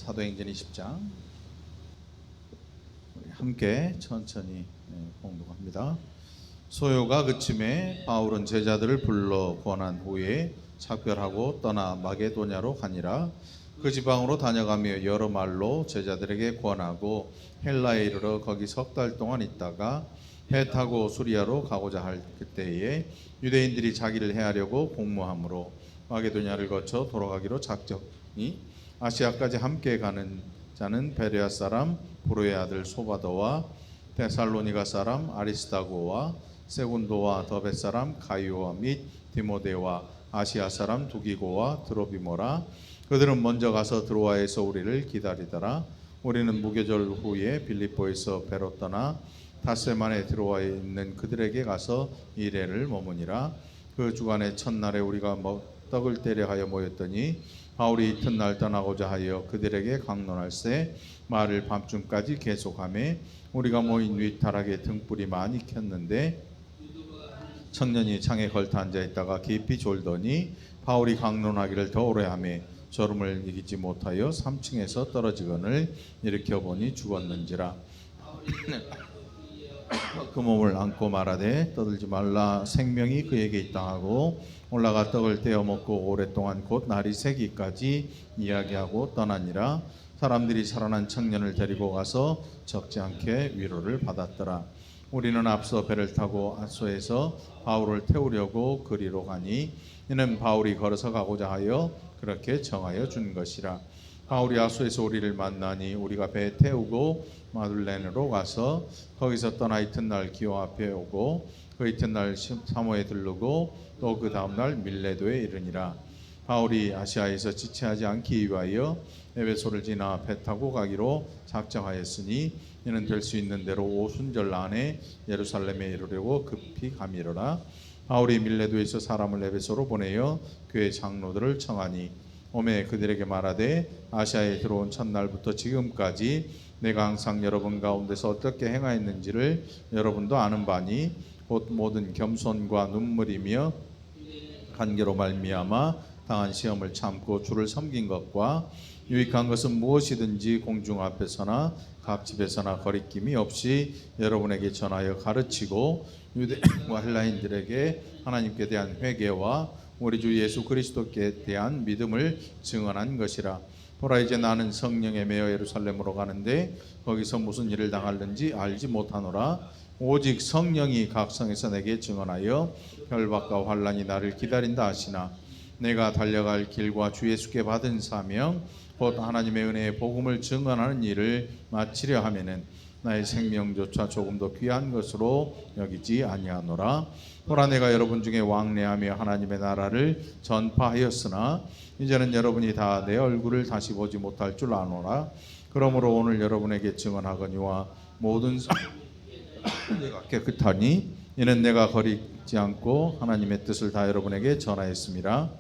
사도행전 20장 우리 함께 천천히 공독합니다. 소요가 그침에 바울은 제자들을 불러 권한 후에 작별하고 떠나 마게도냐로 가니라. 그 지방으로 다녀가며 여러 말로 제자들에게 권하고 헬라에 이르러 거기 석 달 동안 있다가 배 타고 수리아로 가고자 할 그때에 유대인들이 자기를 해하려고 공모함으로 마게도냐를 거쳐 돌아가기로 작정이 아시아까지 함께 가는 자는 베레아 사람 브로의 아들 소바더와 데살로니가 사람 아리스다고와 세군도와 더베 사람 가이오와 및 디모데와 아시아 사람 두기고와 드로비모라. 그들은 먼저 가서 드로아에서 우리를 기다리더라. 우리는 무교절 후에 빌립보에서 배로 떠나 닷새 만에 드로아에 있는 그들에게 가서 이레를 머무니라. 그 주간의 첫날에 우리가 떡을 때려 하여 모였더니 바울이 이튿날 떠나고자 하여 그들에게 강론할세 말을 밤중까지 계속하매 우리가 모인 위타락에 등불이 많이 켰는데 청년이 창에 걸터 앉아있다가 깊이 졸더니 바울이 강론하기를 더 오래 하매 졸음을 이기지 못하여 3층에서 떨어지거늘 일으켜보니 죽었는지라. 그 몸을 안고 말하되 떠들지 말라 생명이 그에게 있다 하고 올라가 떡을 떼어 먹고 오랫동안 곧 날이 새기까지 이야기하고 떠나니라. 사람들이 살아난 청년을 데리고 가서 적지 않게 위로를 받았더라. 우리는 앞서 배를 타고 아소에서 바울을 태우려고 그리로 가니 이는 바울이 걸어서 가고자 하여 그렇게 정하여 준 것이라. 바울이 아소에서 우리를 만나니 우리가 배에 태우고 마둘렌으로 가서 거기서 떠나 이튿날 기오 앞에 오고 그 이튿날 사모에 들르고 또 그 다음날 밀레도에 이르니라. 바울이 아시아에서 지체하지 않기 위하여 에베소를 지나 배 타고 가기로 작정하였으니 이는 될 수 있는 대로 오순절 안에 예루살렘에 이르려고 급히 가미르라. 바울이 밀레도에서 사람을 에베소로 보내어 교회 장로들을 청하니 오매 그들에게 말하되 아시아에 들어온 첫날부터 지금까지 내가 항상 여러분 가운데서 어떻게 행하였는지를 여러분도 아는 바니 곧 모든 겸손과 눈물이며 간계로 말미암아 당한 시험을 참고 주를 섬긴 것과 유익한 것은 무엇이든지 공중 앞에서나 갑집에서나 거리낌이 없이 여러분에게 전하여 가르치고 유대인과 헬라인들에게 하나님께 대한 회개와 우리 주 예수 그리스도께 대한 믿음을 증언한 것이라. 보라 이제 나는 성령에 매여 예루살렘으로 가는데 거기서 무슨 일을 당할는지 알지 못하노라. 오직 성령이 각 성에서 내게 증언하여 결박과 환난이 나를 기다린다 하시나 내가 달려갈 길과 주 예수께 받은 사명 곧 하나님의 은혜의 복음을 증언하는 일을 마치려 하면은 나의 생명조차 조금도 귀한 것으로 여기지 아니하노라. 보라 내가 여러분 중에 왕래하며 하나님의 나라를 전파하였으나 이제는 여러분이 다 내 얼굴을 다시 보지 못할 줄 아노라. 그러므로 오늘 여러분에게 증언하거니와 모든 내가 깨끗하니 이는 내가 거리지 않고 하나님의 뜻을 다 여러분에게 전하였습니다.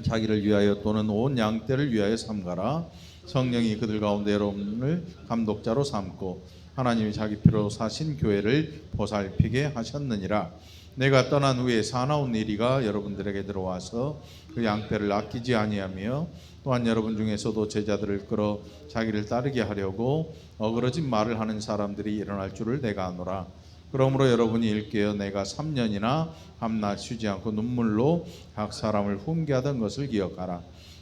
자기를 위하여 또는 온 양떼를 위하여 삼가라. 성령이 그들 가운데 여러분을 감독자로 삼고 하나님이 자기 피로 사신 교회를 보살피게 하셨느니라. 내가 떠난 후에 사나운 이리가 여러분들에게 들어와서 그 양떼를 아끼지 아니하며 또한 여러분 중에서도 제자들을 끌어 자기를 따르게 하려고 어그러진 말을 하는 사람들이 일어날 줄을 내가 아노라. 그러므로 여러분이 일깨어 내가 3년이나 밤낮 쉬지 않고 눈물로 각 사람을 훈계하던 것을 기억하라.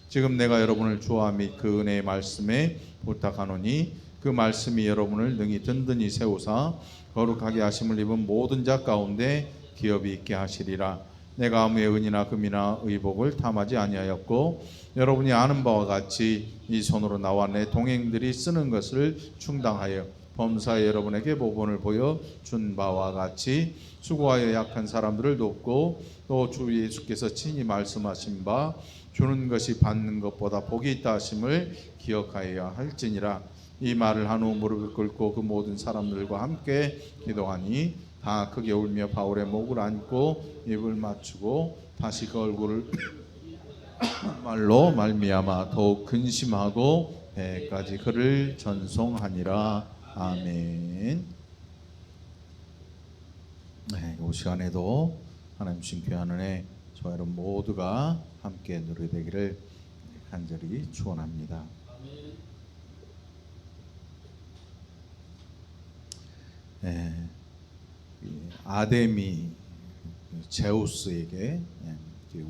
지금 내가 여러분을 주와 및 그 은혜의 말씀에 부탁하노니 그 말씀이 여러분을 능히 든든히 세우사 거룩하게 하심을 입은 모든 자 가운데 기업이 있게 하시리라. 내가 아무의 은이나 금이나 의복을 탐하지 아니하였고 여러분이 아는 바와 같이 이 손으로 나와 내 동행들이 쓰는 것을 충당하여 범사에 여러분에게 모본을 보여 준 바와 같이 수고하여 약한 사람들을 돕고 또 주 예수께서 친히 말씀하신 바 주는 것이 받는 것보다 복이 있다 하심을 기억하여야 할지니라. 이 말을 한 후 무릎을 꿇고 그 모든 사람들과 함께 기도하니 다 크게 울며 바울의 목을 안고 입을 맞추고 다시 그 얼굴을 말로 말미암아 더욱 근심하고 배까지 그를 전송하니라. 아멘. 네, 이 시간에도 하나님 주신 귀한 은혜 저와 여러분 모두가 함께 누리게 되기를 간절히 축원합니다. 예, 이 아데미 제우스에게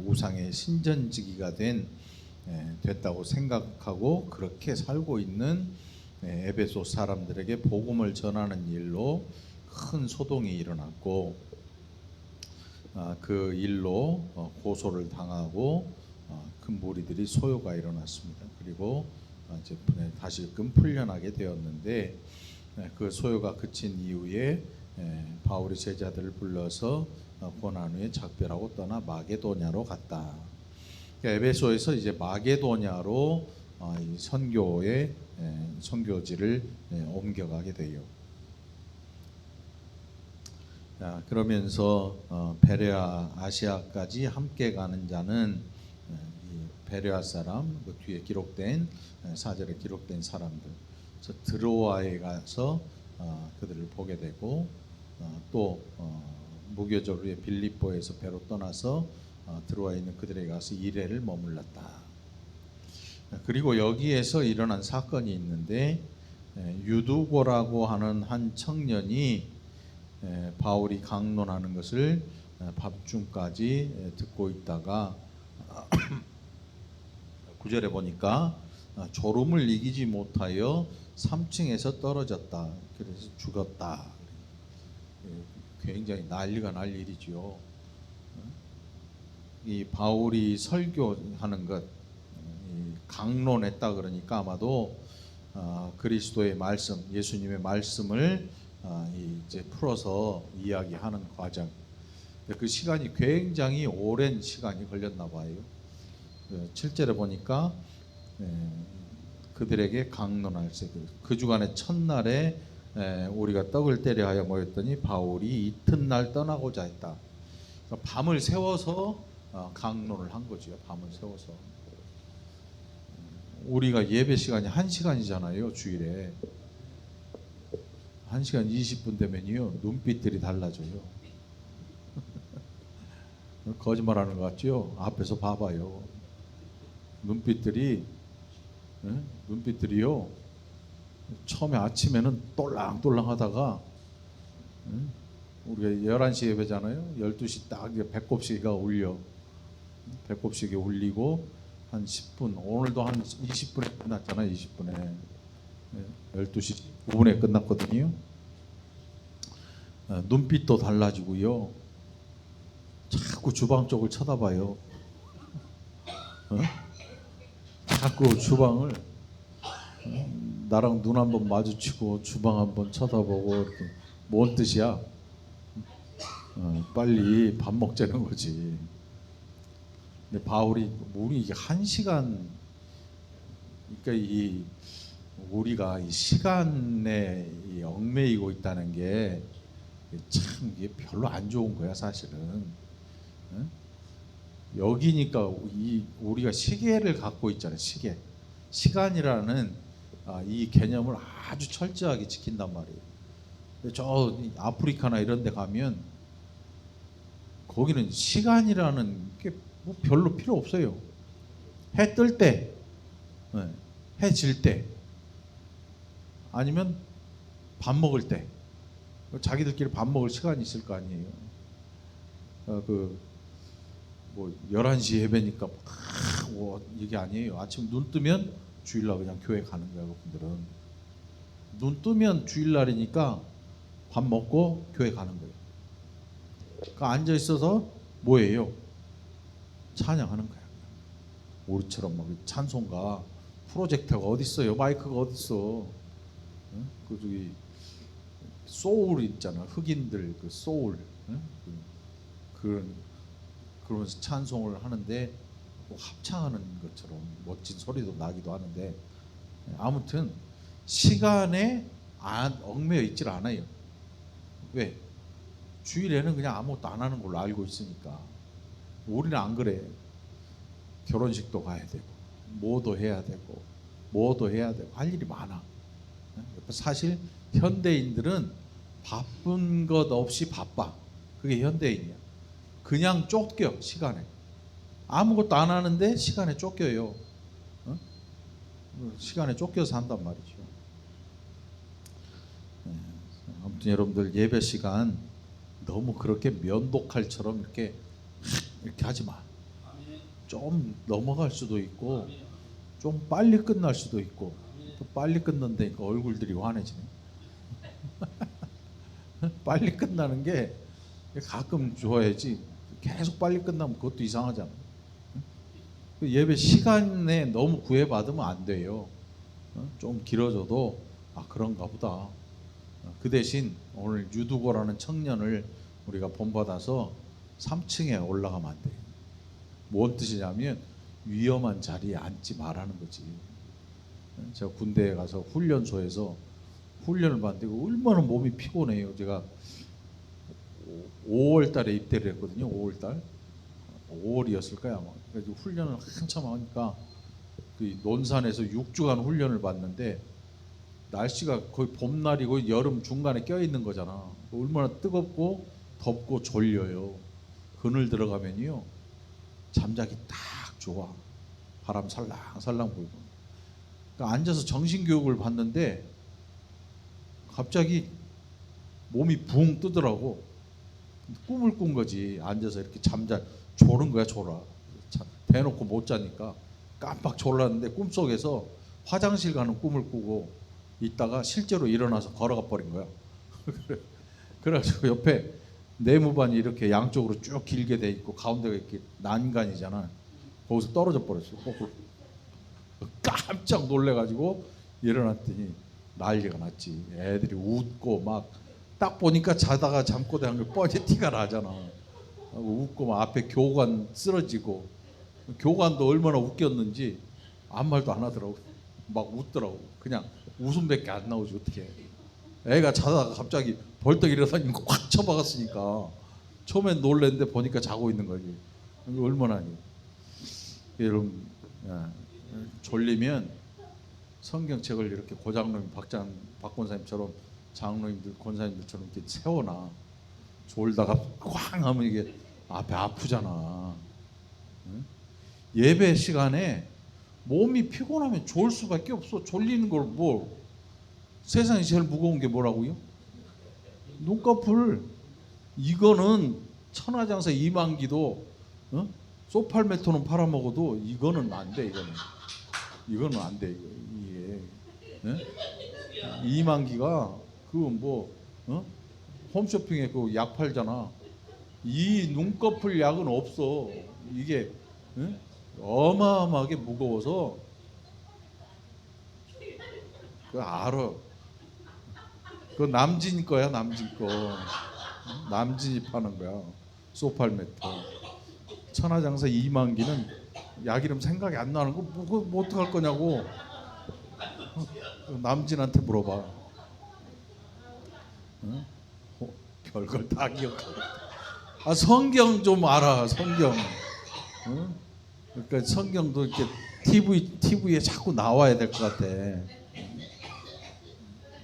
우상의 신전지기가 됐다고 생각하고 그렇게 살고 있는 에베소 사람들에게 복음을 전하는 일로 큰 소동이 일어났고, 그 일로 고소를 당하고 큰 무리들이 소요가 일어났습니다. 그리고 이제 다시금 풀려나게 되었는데, 그 소요가 그친 이후에 바울이 제자들을 불러서 고난 후에 작별하고 떠나 마게도냐로 갔다. 에베소에서 이제 마게도냐로 이 선교의 선교지를 옮겨가게 돼요. 그러면서 베레아 아시아까지 함께 가는 자는 이 베레아 사람, 그 뒤에 기록된 4절에 기록된 사람들, 드로아에 가서 그들을 보게 되고, 또 무교절 후에 빌립보에서 배로 떠나서 드로아에 있는 그들에게 가서 1회를 머물렀다. 그리고 여기에서 일어난 사건이 있는데, 유두고라고 하는 한 청년이 바울이 강론하는 것을 밤중까지 듣고 있다가 9절에 보니까 졸음을 이기지 못하여 3층에서 떨어졌다. 그래서 죽었다. 굉장히 난리가 날 일이지요. 이 바울이 설교하는 것, 강론했다 그러니까 아마도 그리스도의 말씀, 예수님의 말씀을 이제 풀어서 이야기하는 과정. 그 시간이 굉장히 오랜 시간이 걸렸나 봐요. 7절에 보니까 그들에게 강론할세. 그 주간의 첫날에 우리가 떡을 때려 하여 모였더니 바울이 이튿날 떠나고자 했다. 그러니까 밤을 세워서 강론을 한 거죠. 밤을 세워서. 우리가 예배 시간이 1시간이잖아요. 주일에 1시간 20분 되면요 눈빛들이 달라져요. 거짓말하는 것 같죠? 앞에서 봐봐요. 눈빛들이요 처음에 아침에는 똘랑똘랑 하다가, 우리가 11시 예배잖아요. 12시 딱 배꼽시계가 울려. 배꼽시계 울리고 한 10분, 오늘도 한 20분에 끝났잖아요. 20분에 12시 9분에 끝났거든요. 눈빛도 달라지고요. 자꾸 주방 쪽을 쳐다봐요. 자꾸 주방을, 나랑 눈 한번 마주치고 주방 한번 쳐다보고, 뭔 뜻이야? 빨리 밥 먹자는 거지. 근데 바울이 우리 이게 1시간, 그러니까 우리가 이 시간에 얽매이고 있다는 게 참 이게 별로 안 좋은 거야 사실은. 여기니까 우리가 시계를 갖고 있잖아요. 시간이라는 이 개념을 아주 철저하게 지킨단 말이에요. 저 아프리카나 이런 데 가면 거기는 시간이라는 게 뭐 별로 필요 없어요. 해 뜰 때, 해 질 때, 아니면 밥 먹을 때, 자기들끼리 밥 먹을 시간이 있을 거 아니에요. 뭐 11시 예배니까 이게 아니에요. 아침 눈 뜨면 주일날 그냥 교회 가는 거야. 그분들은 눈 뜨면 주일날이니까 밥 먹고 교회 가는 거예요. 그러니까 앉아 있어서 뭐예요? 찬양하는 거야. 우리처럼 막 찬송가 프로젝터가 어디 있어요? 마이크가 어디 있어? 그 저기 소울 있잖아. 흑인들 그 소울, 그러면서 찬송을 하는데 뭐 합창하는 것처럼 멋진 소리도 나기도 하는데, 아무튼 시간에 얽매여 있질 않아요. 왜? 주일에는 그냥 아무것도 안 하는 걸로 알고 있으니까. 우리는 안 그래. 결혼식도 가야 되고, 뭐도 해야 되고, 할 일이 많아. 사실 현대인들은 바쁜 것 없이 바빠. 그게 현대인이야. 그냥 쫓겨. 시간에 아무것도 안 하는데 시간에 쫓겨요. 시간에 쫓겨서 한단 말이죠. 아무튼 여러분들 예배 시간 너무 그렇게 면도칼처럼 이렇게 하지 마. 좀 넘어갈 수도 있고 좀 빨리 끝날 수도 있고 또 빨리 끝난다니까 얼굴들이 환해지네. 빨리 끝나는 게 가끔 좋아야지 계속 빨리 끝나면 그것도 이상하잖아. 예배 시간에 너무 구애받으면 안 돼요. 좀 길어져도 그런가 보다. 그 대신 오늘 유두고라는 청년을 우리가 본받아서 3층에 올라가면 안 돼요. 뭔 뜻이냐면 위험한 자리에 앉지 말라는 거지. 제가 군대에 가서 훈련소에서 훈련을 받는데 얼마나 몸이 피곤해요. 제가 5월 달에 입대를 했거든요. 5월 달. 5월이었을까요 아마. 그래서 훈련을 한참 하니까 그 논산에서 6주간 훈련을 받는데 날씨가 거의 봄날이고 여름 중간에 껴있는 거잖아. 얼마나 뜨겁고 덥고 졸려요. 그늘 들어가면요 잠자기 딱 좋아. 바람 살랑살랑 불고. 그러니까 앉아서 정신교육을 받는데 갑자기 몸이 붕 뜨더라고. 꿈을 꾼 거지. 앉아서 이렇게 졸은 거야. 졸아. 대놓고 못 자니까 깜빡 졸랐는데 꿈속에서 화장실 가는 꿈을 꾸고 있다가 실제로 일어나서 걸어가 버린 거야. 그래가지고 옆에 내무반이 이렇게 양쪽으로 쭉 길게 돼 있고 가운데가 이렇게 난간이잖아. 거기서 떨어져 버렸어. 거꾸로. 깜짝 놀래가지고 일어났더니 난리가 났지. 애들이 웃고 막 딱 보니까 자다가 잠꼬대 한 게 뻔히 티가 나잖아. 웃고 막 앞에 교관 쓰러지고 교관도 얼마나 웃겼는지 아무 말도 안 하더라고. 막 웃더라고. 그냥 웃음밖에 안 나오지 어떻게. 애가 자다가 갑자기 벌떡 일어나니 확 쳐박았으니까 처음엔 놀랬는데 보니까 자고 있는 거지. 얼마나. 여러분 졸리면 성경책을 이렇게 고장로님 박 권사님처럼 장로님들 권사님들처럼 이렇게 세워놔. 졸다가 꽝 하면 이게 앞에 아프잖아. 예배 시간에 몸이 피곤하면 졸 수밖에 없어. 졸리는 걸 뭐 세상에 제일 무거운 게 뭐라고요? 눈꺼풀. 이거는 천하장사 이만기도 소팔메토는 팔아먹어도 이거는 안 돼. 이거는 안 돼. 이게 이만기가 그 홈쇼핑에 그 약 팔잖아. 이 눈꺼풀 약은 없어. 이게 어마어마하게 무거워서 그 알아. 그 남진 거야. 남진 거. 남진이 파는 거야. 소팔메토. 천하장사 이만기는 약 이름 생각이 안 나는 거 뭐 어떡할 거냐고. 남진한테 물어봐. 별걸 다 기억하고. 성경 좀 알아. 성경. 그러니까 성경도 이렇게 TV에 자꾸 나와야 될 것 같아.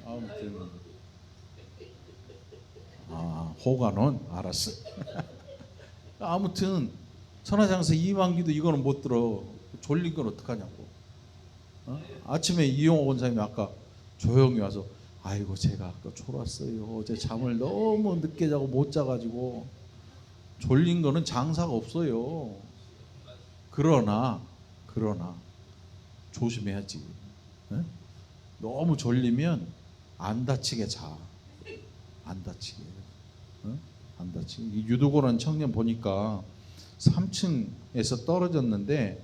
아무튼 호가는 알았어. 아무튼 천하장사 이만기도 이거는 못 들어. 졸린 건 어떡하냐고. 아침에 이용호 권사님이 아까 조용히 와서 아이고 제가 아까 졸았어요. 어제 잠을 너무 늦게 자고 못 자가지고 졸린 거는 장사가 없어요. 그러나 조심해야지. 너무 졸리면 안 다치게 자. 안 다치게. 안 다치게. 유두고라는 청년 보니까 3층에서 떨어졌는데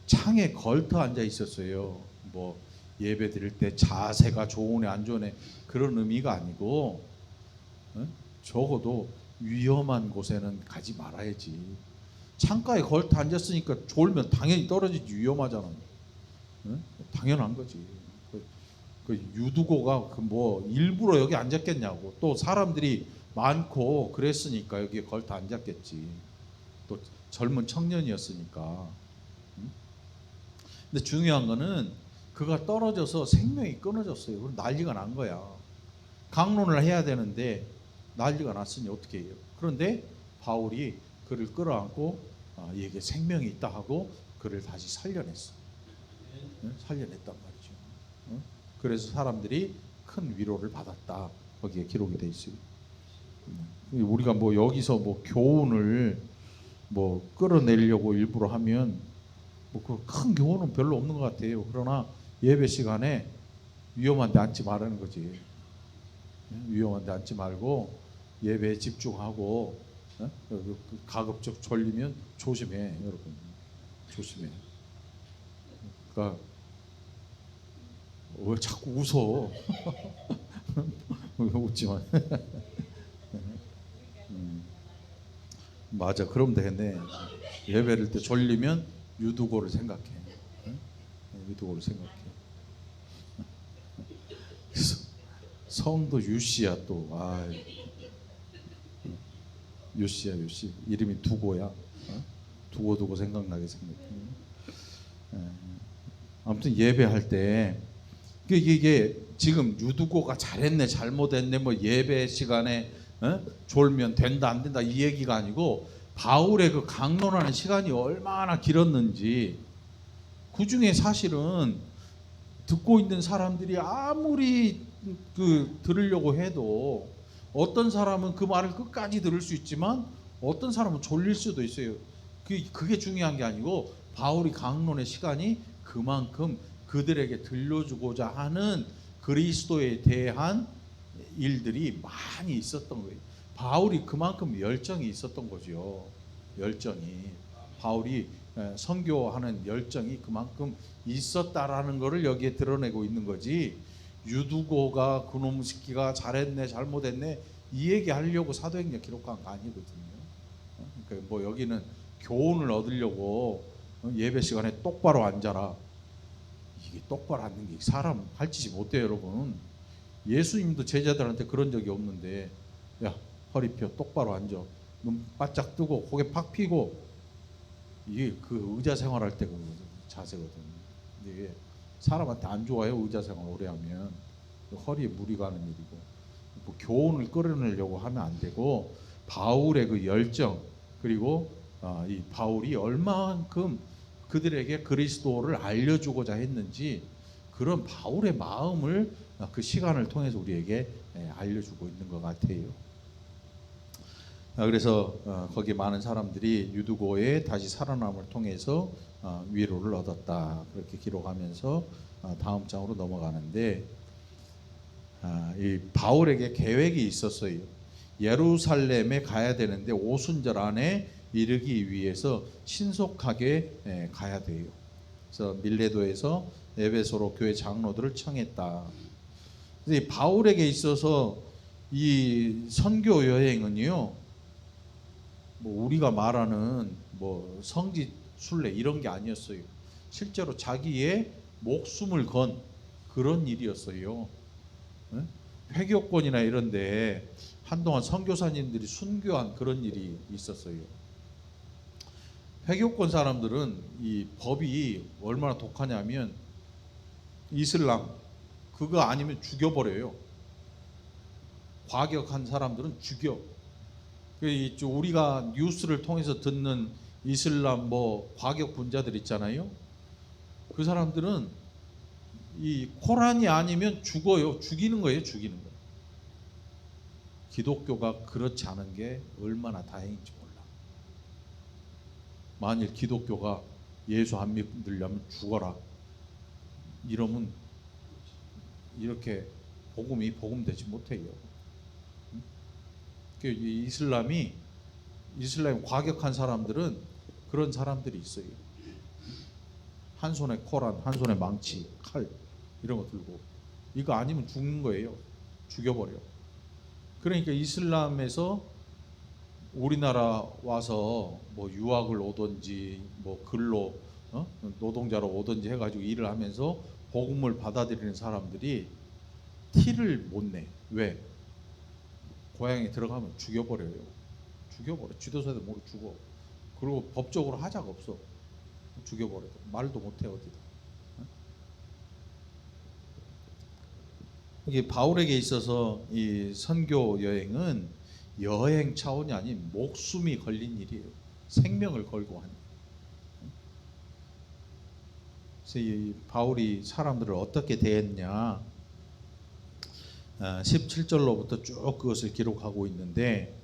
창에 걸터 앉아 있었어요. 뭐 예배 드릴 때 자세가 좋으네 안 좋으네 그런 의미가 아니고 적어도 위험한 곳에는 가지 말아야지. 창가에 걸터 앉았으니까 졸면 당연히 떨어지지. 위험하잖아. 당연한 거지. 그 유두고가 뭐 일부러 여기 앉았겠냐고. 또 사람들이 많고 그랬으니까 여기에 걸터 앉았겠지. 또 젊은 청년이었으니까. 근데 중요한 거는 그가 떨어져서 생명이 끊어졌어요. 그럼 난리가 난 거야. 강론을 해야 되는데 난리가 났으니 어떻게 해요? 그런데 바울이 그를 끌어안고 얘에게 생명이 있다 하고 그를 다시 살려냈어. 살려냈단 말이죠. 그래서 사람들이 큰 위로를 받았다. 거기에 기록이 돼 있어요. 우리가 뭐 여기서 뭐 교훈을 뭐 끌어내려고 일부러 하면 뭐 그 큰 교훈은 별로 없는 것 같아요. 그러나 예배 시간에 위험한 데 앉지 말라는 거지. 위험한 데 앉지 말고 예배에 집중하고 가급적 졸리면 조심해, 여러분. 조심해. 그러니까 왜 자꾸 웃어? 웃지만 맞아. 그럼 되겠네. 예배를 때 졸리면 유두고를 생각해. 유두고를 생각해. 그래서 성도 유씨야 또. 유씨야 유씨. 이름이 두고야. 두고 생각나게 생겼. 아무튼 예배할 때 이게 지금 유두고가 잘했네 잘못했네 뭐 예배 시간에 졸면 된다 안 된다 이 얘기가 아니고 바울의 그 강론하는 시간이 얼마나 길었는지 그 중에 사실은 듣고 있는 사람들이 아무리 그 들으려고 해도 어떤 사람은 그 말을 끝까지 들을 수 있지만 어떤 사람은 졸릴 수도 있어요. 그게 중요한 게 아니고 바울이 강론의 시간이 그만큼 그들에게 들려주고자 하는 그리스도에 대한 일들이 많이 있었던 거예요. 바울이 그만큼 열정이 있었던 거죠. 열정이 바울이 선교하는 열정이 그만큼 있었다라는 것을 여기에 드러내고 있는 거지. 유두고가 그놈 새끼가 잘했네 잘못했네 이 얘기 하려고 사도행전 기록한 거 아니거든요. 그러니까 뭐 여기는 교훈을 얻으려고 예배 시간에 똑바로 앉아라. 이게 똑바로 앉는 게 사람 할 짓이 못돼요, 여러분. 예수님도 제자들한테 그런 적이 없는데, 야 허리 펴 똑바로 앉아, 눈 바짝 뜨고 고개 팍 펴고 이게 그 의자 생활할 때 그 자세거든요. 이게 사람한테 안 좋아요, 의자 생활 오래 하면 허리에 무리 가는 일이고. 뭐 교훈을 끌어내려고 하면 안 되고 바울의 그 열정 그리고 이 바울이 얼마만큼 그들에게 그리스도를 알려주고자 했는지 그런 바울의 마음을 그 시간을 통해서 우리에게 알려주고 있는 것 같아요. 그래서 거기 많은 사람들이 유두고의 다시 살아남을 통해서 위로를 얻었다 그렇게 기록하면서 다음 장으로 넘어가는데 이 바울에게 계획이 있었어요. 예루살렘에 가야 되는데 오순절 안에 이르기 위해서 신속하게 가야 돼요. 그래서 밀레도에서 에베소로 교회 장로들을 청했다. 그래서 이 바울에게 있어서 이 선교 여행은요, 뭐 우리가 말하는 뭐 성지 순례 이런 게 아니었어요. 실제로 자기의 목숨을 건 그런 일이었어요. 회교권이나 이런데 한동안 선교사님들이 순교한 그런 일이 있었어요. 회교권 사람들은 이 법이 얼마나 독하냐면 이슬람 그거 아니면 죽여버려요. 과격한 사람들은 죽여. 우리가 뉴스를 통해서 듣는 이슬람 뭐 과격 분자들 있잖아요. 그 사람들은 이 코란이 아니면 죽어요. 죽이는 거예요. 죽이는 거. 기독교가 그렇지 않은 게 얼마나 다행인지 몰라. 만일 기독교가 예수 안 믿으려면 죽어라 이러면 이렇게 복음이 복음되지 못해요. 이슬람이 과격한 사람들은 그런 사람들이 있어요. 한 손에 코란, 한 손에 망치, 칼 이런 거 들고 이거 아니면 죽는 거예요. 죽여버려. 그러니까 이슬람에서 우리나라 와서 뭐 유학을 오든지 뭐 근로 노동자로 오든지 해가지고 일을 하면서 복음을 받아들이는 사람들이 티를 못 내. 왜? 고향에 들어가면 죽여버려요. 죽여버려. 지도자도 모르 죽어. 그리고 법적으로 하자가 없어. 죽여버려. 말도 못해 어디다. 이게 바울에게 있어서 이 선교 여행은 여행 차원이 아닌 목숨이 걸린 일이에요. 생명을 걸고 한. 그래서 이 바울이 사람들을 어떻게 대했냐, 17절로부터 쭉 그것을 기록하고 있는데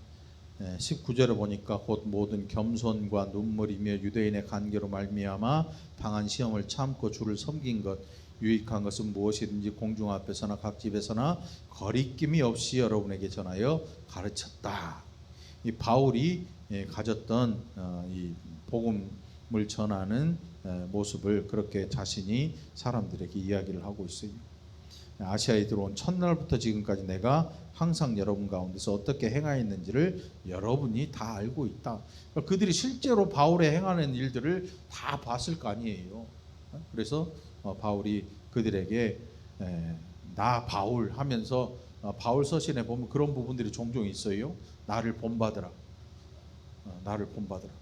19절에 보니까 곧 모든 겸손과 눈물이며 유대인의 간계로 말미암아 당한 시험을 참고 주를 섬긴 것 유익한 것은 무엇이든지 공중 앞에서나 각 집에서나 거리낌이 없이 여러분에게 전하여 가르쳤다. 이 바울이 가졌던 이 복음을 전하는 모습을 그렇게 자신이 사람들에게 이야기를 하고 있어요. 아시아에 들어온 첫날부터 지금까지 내가 항상 여러분 가운데서 어떻게 행하였는지를 여러분이 다 알고 있다. 그들이 실제로 바울의 행하는 일들을 다 봤을 거 아니에요. 그래서 바울이 그들에게 나 바울 하면서 바울 서신에 보면 그런 부분들이 종종 있어요. 나를 본받으라. 나를 본받으라.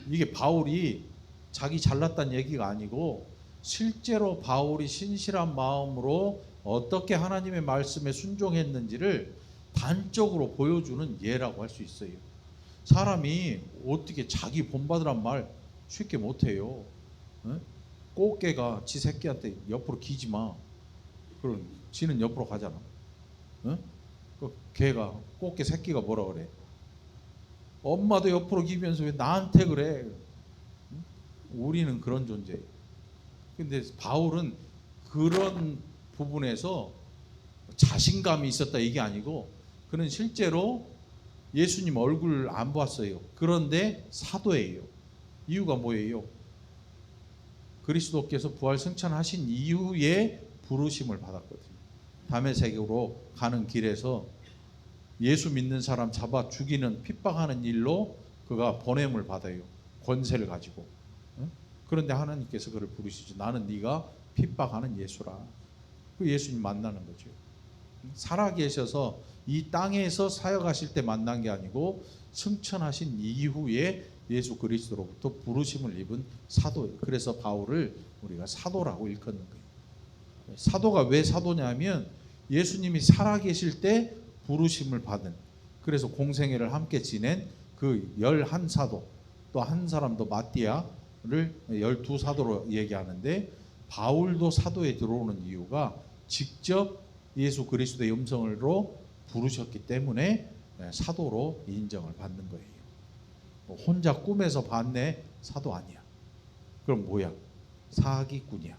이게 바울이 자기 잘났다는 얘기가 아니고 실제로 바울이 신실한 마음으로 어떻게 하나님의 말씀에 순종했는지를 단적으로 보여주는 예라고 할 수 있어요. 사람이 어떻게 자기 본받으란 말 쉽게 못해요. 꽃게가 지 새끼한테 옆으로 기지 마. 그럼 지는 옆으로 가잖아. 그 개가 꽃게 새끼가 뭐라 그래? 엄마도 옆으로 기면서 왜 나한테 그래? 우리는 그런 존재예요. 근데 바울은 그런 부분에서 자신감이 있었다 이게 아니고 그는 실제로 예수님 얼굴 안 봤어요. 그런데 사도예요. 이유가 뭐예요? 그리스도께서 부활 승천하신 이후에 부르심을 받았거든요. 다메섹으로 가는 길에서 예수 믿는 사람 잡아 죽이는 핍박하는 일로 그가 보냄을 받아요. 권세를 가지고. 그런데 하나님께서 그를 부르시죠. 나는 네가 핍박하는 예수라. 그 예수님 만나는 거죠. 살아계셔서 이 땅에서 사역하실 때 만난 게 아니고 승천하신 이후에 예수 그리스도로부터 부르심을 입은 사도예요. 그래서 바울을 우리가 사도라고 일컫는 거예요. 사도가 왜 사도냐면 예수님이 살아계실 때 부르심을 받은, 그래서 공생애를 함께 지낸 그 11사도, 또 한 사람도 마띠아를 12사도로 얘기하는데 바울도 사도에 들어오는 이유가 직접 예수 그리스도의 음성으로 부르셨기 때문에 사도로 인정을 받는 거예요. 혼자 꿈에서 봤네, 사도 아니야. 그럼 뭐야? 사기꾼이야.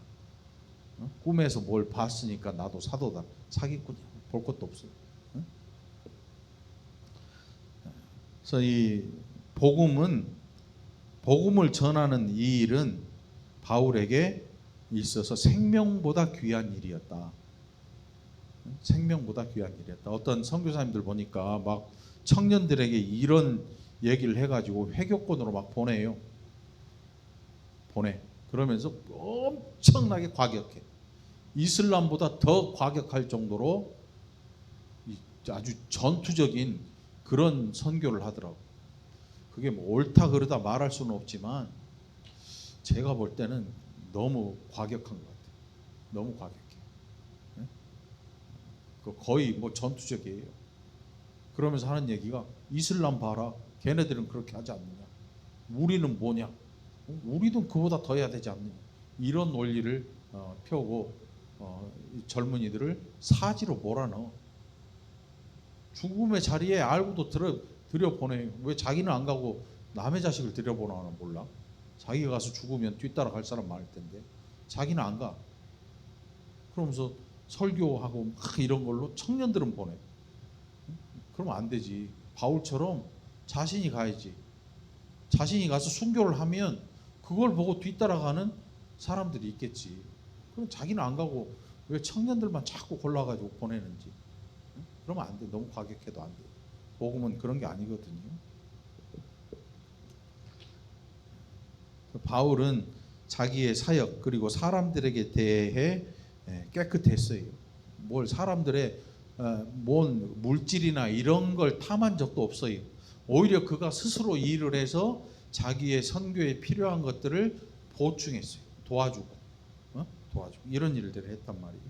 꿈에서 뭘 봤으니까 나도 사도다. 사기꾼이야. 볼 것도 없어요. 그래서 이 복음을 전하는 이 일은 바울에게 있어서 생명보다 귀한 일이었다. 생명보다 귀한 일이었다. 어떤 선교사님들 보니까 막 청년들에게 이런 얘기를 해가지고 회교권으로 막 보내요. 그러면서 엄청나게 과격해. 이슬람보다 더 과격할 정도로 아주 전투적인 그런 선교를 하더라고. 그게 뭐 옳다 그르다 말할 수는 없지만 제가 볼 때는 너무 과격한 것 같아요. 너무 과격해. 거의 뭐 전투적이에요. 그러면서 하는 얘기가 이슬람 봐라. 걔네들은 그렇게 하지 않느냐. 우리는 뭐냐. 우리도 그보다 더 해야 되지 않느냐. 이런 논리를 펴고 젊은이들을 사지로 몰아넣어. 죽음의 자리에 알고도 들여보내요. 왜 자기는 안 가고 남의 자식을 들여보내나 몰라. 자기가 가서 죽으면 뒤따라 갈 사람 많을 텐데 자기는 안 가. 그러면서 설교하고 막 이런 걸로 청년들은 보내. 그러면 안 되지. 바울처럼 자신이 가야지. 자신이 가서 순교를 하면 그걸 보고 뒤따라가는 사람들이 있겠지. 그럼 자기는 안 가고 왜 청년들만 자꾸 골라가지고 보내는지. 그러면 안 돼. 너무 과격해도 안 돼. 복음은 그런 게 아니거든요. 바울은 자기의 사역 그리고 사람들에게 대해 깨끗했어요. 뭘 사람들의 뭔 물질이나 이런 걸 탐한 적도 없어요. 오히려 그가 스스로 일을 해서 자기의 선교에 필요한 것들을 보충했어요. 도와주고 이런 일들을 했단 말이에요.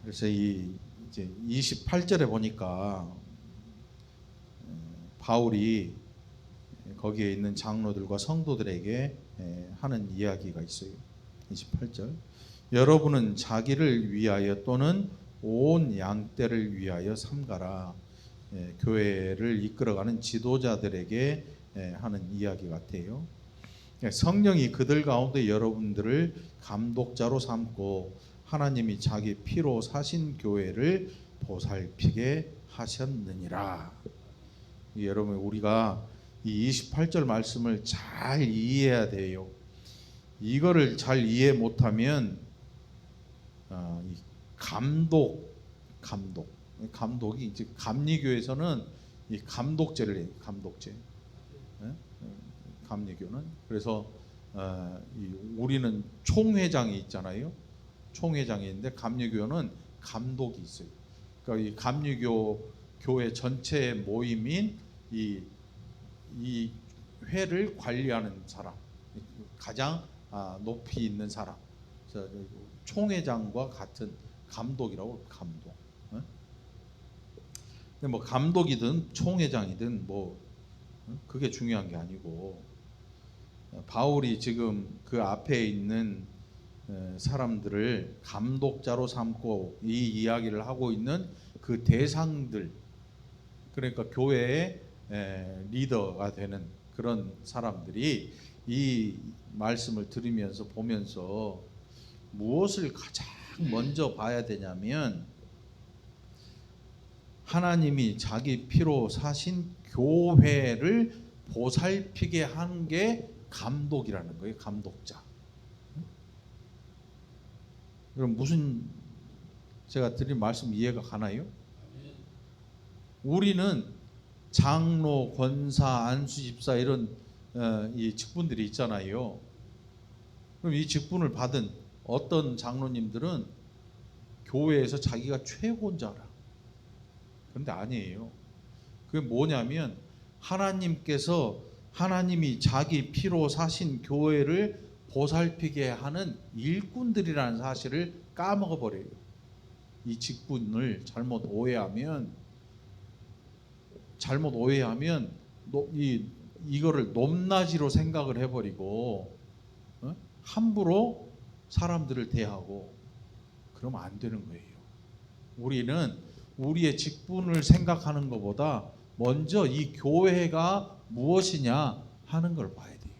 그래서 이제 28절에 보니까 바울이 거기에 있는 장로들과 성도들에게 하는 이야기가 있어요. 28절. 여러분은 자기를 위하여 또는 온 양떼를 위하여 삼가라. 교회를 이끌어가는 지도자들에게 하는 이야기 같아요. 성령이 그들 가운데 여러분들을 감독자로 삼고 하나님이 자기 피로 사신 교회를 보살피게 하셨느니라. 여러분, 우리가 이 28절 말씀을 잘 이해해야 돼요. 이거를 잘 이해 못하면 이 감독이 이제 감리교에서는 이 감독제를 해요. 감독제. 감리교는 그래서 우리는 총회장이 있잖아요. 총회장이 있는데 감리교는 감독이 있어요. 그러니까 이 감리교 교회 전체 모임인 이 회를 관리하는 사람, 가장 높이 있는 사람, 총회장과 같은 감독이라고. 감독. 근데 뭐 감독이든 총회장이든 뭐 그게 중요한 게 아니고, 바울이 지금 그 앞에 있는 사람들을 감독자로 삼고 이 이야기를 하고 있는 그 대상들, 그러니까 교회의 리더가 되는 그런 사람들이 이 말씀을 들으면서 보면서 무엇을 가장 먼저 봐야 되냐면, 하나님이 자기 피로 사신 교회를 보살피게 한 게 감독이라는 거예요. 감독자. 그럼 무슨, 제가 드린 말씀 이해가 가나요? 우리는 장로, 권사, 안수집사 이런 이 직분들이 있잖아요. 그럼 이 직분을 받은 어떤 장로님들은 교회에서 자기가 최고인 줄 알아. 그런데 아니에요. 그게 뭐냐면, 하나님이 자기 피로 사신 교회를 보살피게 하는 일꾼들이라는 사실을 까먹어 버려요. 이 직분을 잘못 오해하면 이거를 높낮이로 생각을 해버리고 함부로 사람들을 대하고 그러면 안 되는 거예요. 우리는 우리의 직분을 생각하는 것보다 먼저 이 교회가 무엇이냐 하는 걸 봐야 돼요.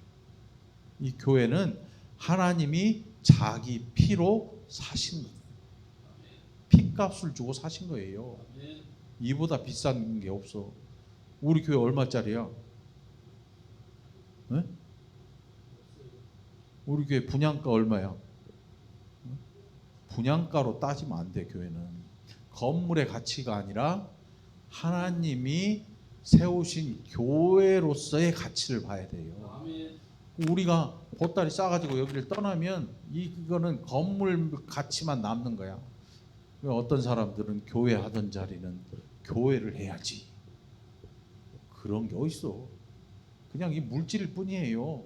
이 교회는 하나님이 자기 피로 사신 거예요. 피값을 주고 사신 거예요. 이보다 비싼 게 없어. 우리 교회 얼마짜리야? 네? 우리 교회 분양가 얼마야? 분양가로 따지면 안 돼. 교회는 건물의 가치가 아니라 하나님이 세우신 교회로서의 가치를 봐야 돼요. 우리가 보따리 싸가지고 여기를 떠나면 이거는 건물 가치만 남는 거야. 어떤 사람들은 교회 하던 자리는 교회를 해야지. 그런 게 어딨어. 그냥 이 물질일 뿐이에요.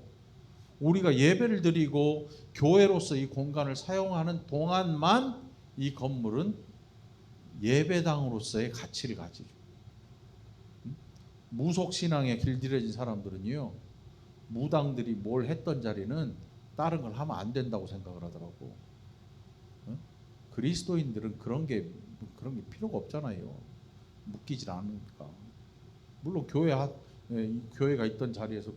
우리가 예배를 드리고 교회로서 이 공간을 사용하는 동안만 이 건물은 예배당으로서의 가치를 가지죠. 무속신앙에 길들여진 사람들은요, 무당들이 뭘 했던 자리는 다른 걸 하면 안 된다고 생각을 하더라고. 그리스도인들은 그런 게 필요가 없잖아요. 묶이질 않으니까. 물론 교회가 있던 자리에서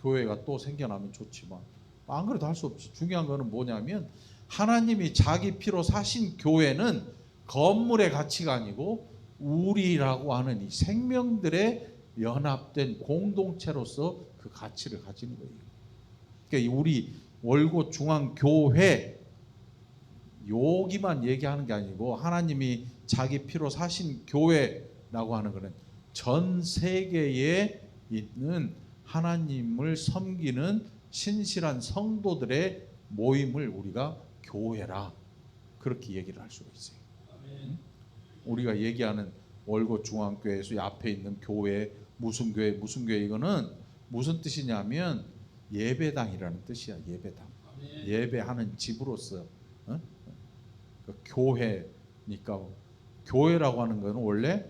교회가 또 생겨나면 좋지만 안 그래도 할 수 없지. 중요한 거는 뭐냐면, 하나님이 자기 피로 사신 교회는 건물의 가치가 아니고 우리라고 하는 이 생명들의 연합된 공동체로서 그 가치를 가지는 거예요. 그러니까 우리 월곶 중앙교회 여기만 얘기하는 게 아니고, 하나님이 자기 피로 사신 교회라고 하는 것은 전 세계에 있는 하나님을 섬기는 신실한 성도들의 모임을 우리가 교회라, 그렇게 얘기를 할 수가 있어요. 우리가 얘기하는 월곶 중앙교회에서 앞에 있는 교회, 무슨 교회 이거는 무슨 뜻이냐면 예배당이라는 뜻이야. 예배당. 예배하는 집으로서. 교회니까, 교회라고 하는 것은 원래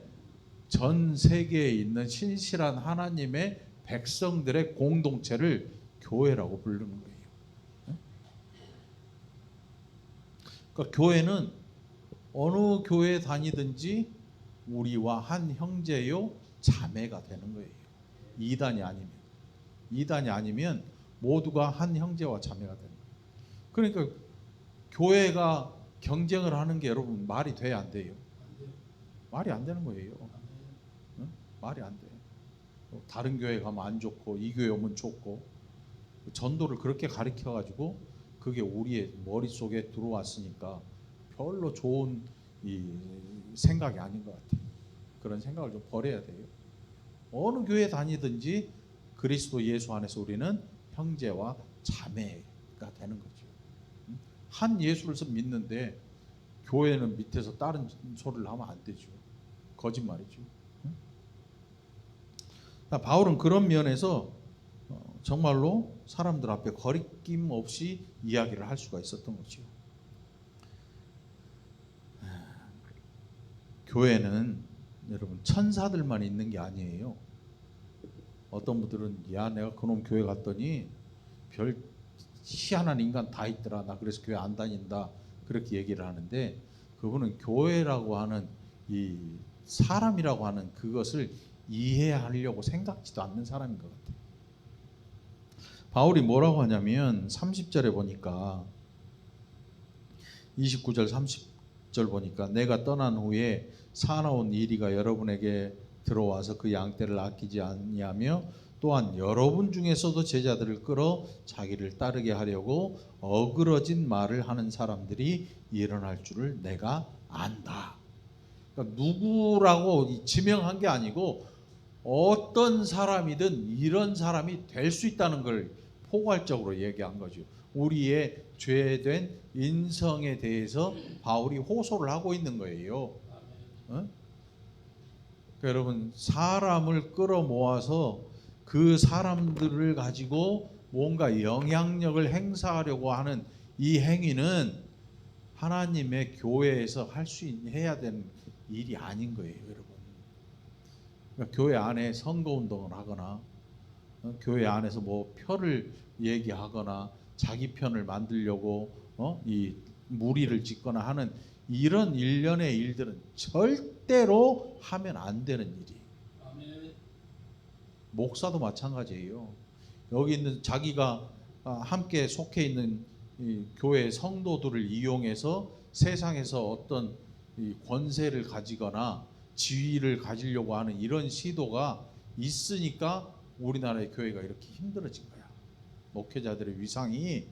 전 세계에 있는 신실한 하나님의 백성들의 공동체를 교회라고 부르는 거예요. 그러니까 교회는 어느 교회 다니든지 우리와 한 형제요 자매가 되는 거예요. 이단이 아니면 모두가 한 형제와 자매가 되는 거예요. 그러니까 교회가 경쟁을 하는 게 여러분 말이 돼야 안 돼요? 말이 안 되는 거예요. 응? 말이 안 돼요. 다른 교회 가면 안 좋고 이 교회 오면 좋고 전도를 그렇게 가르쳐 가지고 그게 우리의 머릿속에 들어왔으니까 별로 좋은 이 생각이 아닌 것 같아요. 그런 생각을 좀 버려야 돼요. 어느 교회 다니든지 그리스도 예수 안에서 우리는 형제와 자매가 되는 거죠. 한 예수를 믿는데 교회는 밑에서 다른 소리를 하면 안 되죠. 거짓말이죠. 바울은 그런 면에서 정말로 사람들 앞에 거리낌 없이 이야기를 할 수가 있었던 거죠. 교회는 여러분 천사들만 있는 게 아니에요. 어떤 분들은 야 내가 그놈 교회 갔더니 별 희한한 인간 다 있더라. 나 그래서 교회 안 다닌다. 그렇게 얘기를 하는데 그분은 교회라고 하는 이 사람이라고 하는 그것을 이해하려고 생각지도 않는 사람인 것 같아요. 바울이 뭐라고 하냐면 30절에 보니까 29절 30절 보니까 내가 떠난 후에 사나운 이리가 여러분에게 들어와서 그 양떼를 아끼지 아니하며 또한 여러분 중에서도 제자들을 끌어 자기를 따르게 하려고 어그러진 말을 하는 사람들이 일어날 줄을 내가 안다. 그러니까 누구라고 지명한 게 아니고 어떤 사람이든 이런 사람이 될 수 있다는 걸 포괄적으로 얘기한 거죠. 우리의 죄된 인성에 대해서 바울이 호소를 하고 있는 거예요. 그러니까 여러분 사람을 끌어모아서 그 사람들을 가지고 뭔가 영향력을 행사하려고 하는 이 행위는 하나님의 교회에서 해야 되는 일이 아닌 거예요, 여러분. 그러니까 교회 안에 선거운동을 하거나 교회 안에서 뭐 표를 얘기하거나 자기 편을 만들려고 이 무리를 짓거나 하는 이런 일련의 일들은 절대로 하면 안 되는 일이에요. 목사도 마찬가지예요. 여기 있는 자기가 함께 속해 있는 이 교회 성도들을 이용해서 세상에서 어떤 이 권세를 가지거나 지위를 가지려고 하는 이런 시도가 있으니까 우리나라의 교회가 이렇게 힘들어진 거야. 목회자들의 위상이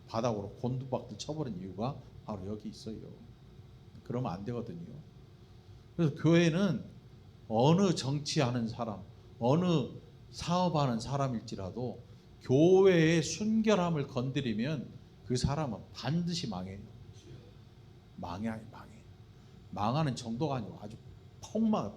바닥으로 곤두박질 쳐버린 이유가 바로 여기 있어요. 그러면 안 되거든요. 그래서 교회는 어느 정치하는 사람, 어느 사업하는 사람일지라도 교회의 순결함을 건드리면 그 사람은 반드시 망해요. 망해. 망하는 정도가 아니고 아주 폭망.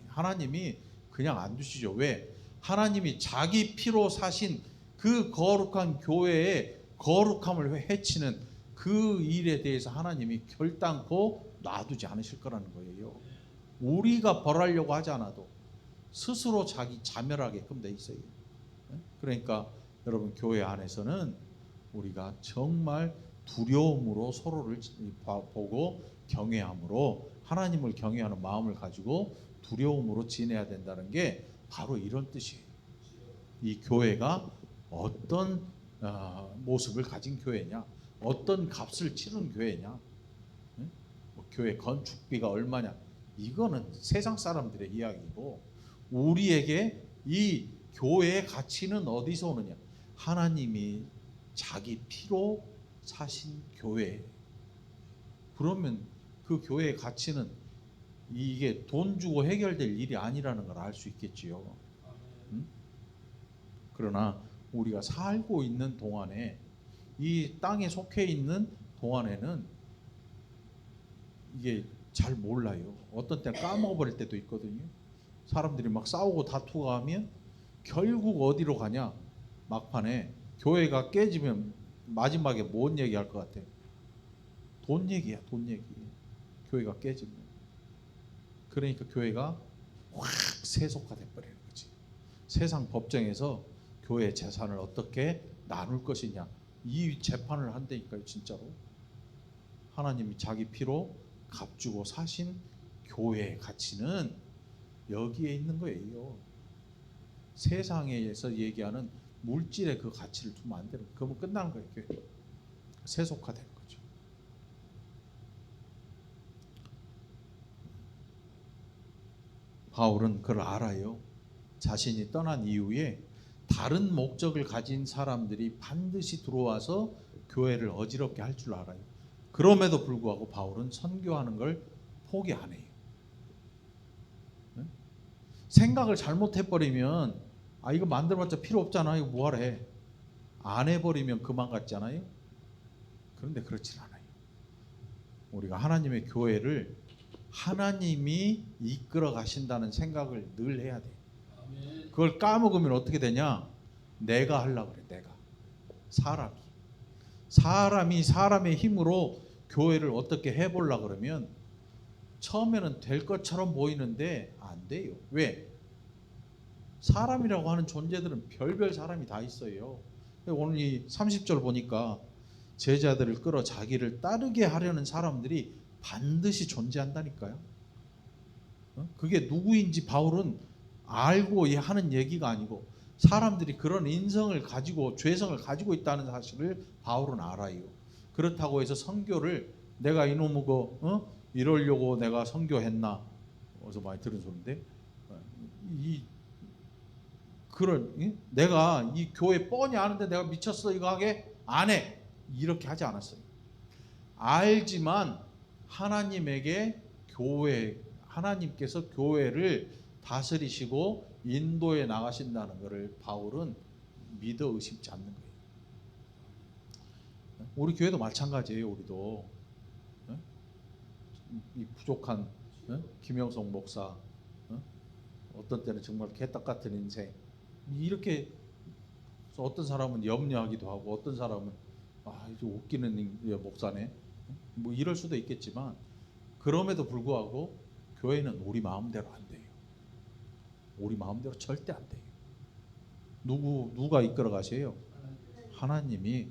하나님이 그냥 안 두시죠. 왜? 하나님이 자기 피로 사신 그 거룩한 교회의 거룩함을 해치는 그 일에 대해서 하나님이 결단코 놔두지 않으실 거라는 거예요. 우리가 벌하려고 하지 않아도 스스로 자기 자멸하게끔 돼 있어요. 그러니까 여러분 교회 안에서는 우리가 정말 두려움으로 서로를 보고 경외함으로 하나님을 경외하는 마음을 가지고 두려움으로 지내야 된다는 게 바로 이런 뜻이에요. 이 교회가 어떤 모습을 가진 교회냐, 어떤 값을 치른 교회냐, 뭐 교회 건축비가 얼마냐, 이거는 세상 사람들의 이야기고 우리에게 이 교회의 가치는 어디서 오느냐? 하나님이 자기 피로 사신 교회. 그러면 그 교회의 가치는 이게 돈 주고 해결될 일이 아니라는 걸 알 수 있겠지요. 그러나 우리가 살고 있는 동안에 이 땅에 속해 있는 동안에는 이게 잘 몰라요. 어떤 때는 까먹어버릴 때도 있거든요. 사람들이 막 싸우고 다투고 하면 결국 어디로 가냐? 막판에 교회가 깨지면 마지막에 뭔 얘기할 것 같아요? 돈 얘기야, 돈 얘기. 교회가 깨지면. 그러니까 교회가 확 세속화돼 버리는 거지. 세상 법정에서 교회 재산을 어떻게 나눌 것이냐, 이 재판을 한다니까요. 진짜로 하나님이 자기 피로 값주고 사신 교회의 가치는 여기에 있는 거예요. 세상에서 얘기하는 물질의 그 가치를 두면 안 되는 거예요. 그러면 끝나는 거예요. 교회 세속화된 거죠. 바울은 그걸 알아요. 자신이 떠난 이후에 다른 목적을 가진 사람들이 반드시 들어와서 교회를 어지럽게 할 줄 알아요. 그럼에도 불구하고 바울은 선교하는 걸 포기 안 해요. 생각을 잘못해버리면 이거 만들어봤자 필요 없잖아, 이거 뭐하러 해, 안 해버리면 그만 같잖아요. 그런데 그렇진 않아요. 우리가 하나님의 교회를 하나님이 이끌어 가신다는 생각을 늘 해야 돼요. 그걸 까먹으면 어떻게 되냐, 내가 하려고 그래. 내가 사람이 사람의 힘으로 교회를 어떻게 해보려고 그러면 처음에는 될 것처럼 보이는데 안 돼요. 왜? 사람이라고 하는 존재들은 별별 사람이 다 있어요. 오늘 이 30절 보니까 제자들을 끌어 자기를 따르게 하려는 사람들이 반드시 존재한다니까요. 그게 누구인지 바울은 알고 하는 얘기가 아니고 사람들이 그런 인성을 가지고 죄성을 가지고 있다는 사실을 바울은 알아요. 그렇다고 해서 선교를 내가 이놈의 거 이러려고 내가 선교했나, 어디서 많이 들은 소리인데, 내가 이 교회 뻔히 아는데 내가 미쳤어 이거 하게 안 해, 이렇게 하지 않았어요. 알지만 하나님께서 교회를 다스리시고 인도해 나가신다는 것을 바울은 믿어 의심치 않는 거예요. 우리 교회도 마찬가지예요. 우리도 이 부족한 김영성 목사, 어떤 때는 정말 개떡 같은 인생, 이렇게 어떤 사람은 염려하기도 하고 어떤 사람은 이제 웃기는 목사네, 뭐 이럴 수도 있겠지만, 그럼에도 불구하고 교회는 우리 마음대로 안 돼요. 우리 마음대로 절대 안 돼요. 누가 이끌어 가세요? 하나님이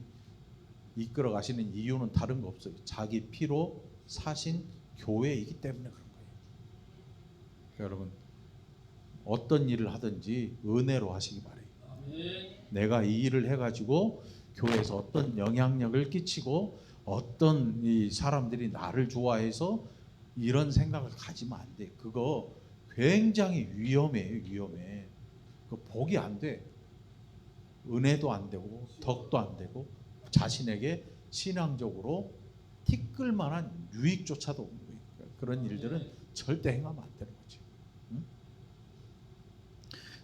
이끌어 가시는 이유는 다른 거 없어요. 자기 피로 사신 교회이기 때문에 그런 거예요. 여러분, 어떤 일을 하든지 은혜로 하시기 바래요. 내가 이 일을 해가지고 교회에서 어떤 영향력을 끼치고 어떤 이 사람들이 나를 좋아해서 이런 생각을 가지면 안 돼. 그거 굉장히 위험해요. 위험해. 그거 복이 안 돼. 은혜도 안 되고 덕도 안 되고 자신에게 신앙적으로 티끌만한 유익조차도 없는 거예요. 그런 일들은 절대 행하면 안 되는 거죠.